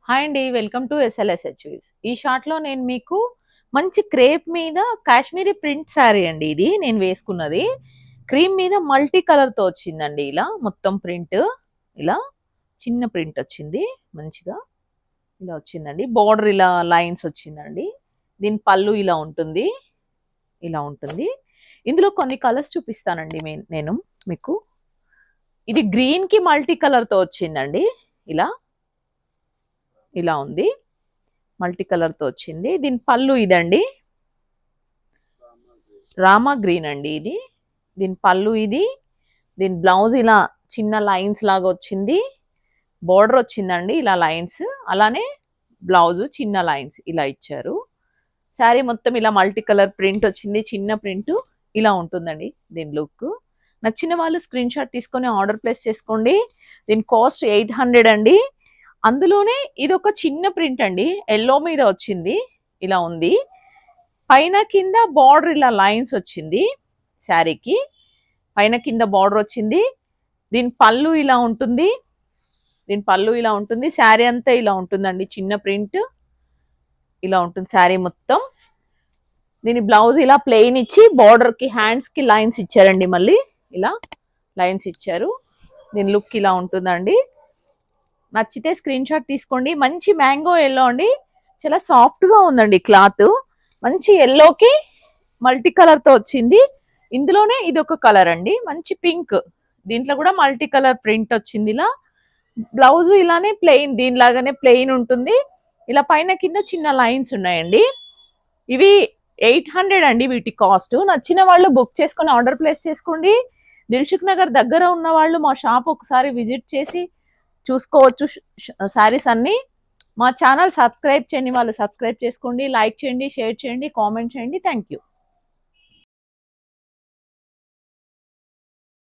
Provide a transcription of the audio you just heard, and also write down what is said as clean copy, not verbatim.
Hi అండి. Welcome to ఎస్ఎల్ఎస్హెచ్‌విస్. ఈ షార్ట్‌లో నేను మీకు మంచి క్రేప్ మీద కాశ్మీరీ ప్రింట్ శారీ అండి ఇది నేను వేసుకున్నది. క్రీమ్ మీద మల్టీ కలర్‌తో వచ్చిందండి ఇలా మొత్తం ప్రింట్. ఇలా చిన్న ప్రింట్ వచ్చింది. మంచిగా ఇలా వచ్చిందండి. బోర్డర్ ఇలా లైన్స్ వచ్చిందండి. దీని పళ్ళు ఇలా ఉంటుంది. ఇలా ఉంటుంది. ఇందులో కొన్ని కలర్స్ చూపిస్తానండి నేను మీకు. ఇది గ్రీన్‌కి మల్టీ కలర్‌తో వచ్చిందండి. ఇలా, ఇలా ఉంది. మల్టీ కలర్‌తో వచ్చింది. దీని పళ్ళు ఇదండి. రామా గ్రీన్ అండి ఇది. దీని పళ్ళు ఇది. దీని బ్లౌజ్ ఇలా చిన్న లైన్స్ లాగా వచ్చింది. బోర్డర్ వచ్చిందండి ఇలా లైన్స్. అలానే బ్లౌజ్ చిన్న లైన్స్ ఇలా ఇచ్చారు. శారీ మొత్తం ఇలా మల్టీ కలర్ ప్రింట్ వచ్చింది. చిన్న ప్రింట్ ఇలా ఉంటుందండి దీని లుక్. నచ్చిన వాళ్ళు స్క్రీన్ షాట్ తీసుకొని ఆర్డర్ ప్లేస్ చేసుకోండి. దీని కాస్ట్ 800 అండి. అందులోనే ఇది ఒక చిన్న ప్రింట్ అండి. ఎల్లో మీద వచ్చింది. ఇలా ఉంది. పైన కింద బార్డర్ ఇలా లైన్స్ వచ్చింది శారీకి. పైన కింద బార్డర్ వచ్చింది. దీని పళ్ళు ఇలా ఉంటుంది. దీని పళ్ళు ఇలా ఉంటుంది. శారీ అంతా ఇలా ఉంటుందండి. చిన్న ప్రింట్ ఇలా ఉంటుంది శారీ మొత్తం. దీని బ్లౌజ్ ఇలా ప్లెయిన్ ఇచ్చి బార్డర్కి హ్యాండ్స్కి లైన్స్ ఇచ్చారండి. మళ్ళీ ఇలా లైన్స్ ఇచ్చారు. దీని లుక్ ఇలా ఉంటుందండి. నచ్చితే స్క్రీన్ షాట్ తీసుకోండి. మంచి మ్యాంగో ఎల్లో అండి. చాలా సాఫ్ట్గా ఉందండి క్లాత్. మంచి ఎల్లోకి మల్టీ కలర్తో వచ్చింది. ఇందులోనే ఇది ఒక కలర్ అండి. మంచి పింక్. దీంట్లో కూడా మల్టీ కలర్ ప్రింట్ వచ్చింది. ఇలా బ్లౌజ్ ఇలానే ప్లెయిన్ దీనిలాగానే ప్లెయిన్ ఉంటుంది. ఇలా పైన కింద చిన్న లైన్స్ ఉన్నాయండి. ఇవి 800 అండి వీటి కాస్ట్. నచ్చిన వాళ్ళు బుక్ చేసుకొని ఆర్డర్ ప్లేస్ చేసుకోండి. దిల్సుఖ్ నగర్ దగ్గర ఉన్న వాళ్ళు మా షాప్ ఒకసారి విజిట్ చేసి చూసుకోవచ్చు శారీస్ అన్నీ. మా ఛానల్ సబ్స్క్రైబ్ చేయని వాళ్ళు సబ్స్క్రైబ్ చేసుకోండి. లైక్ చేయండి, షేర్ చేయండి, కామెంట్ చేయండి. Thank you.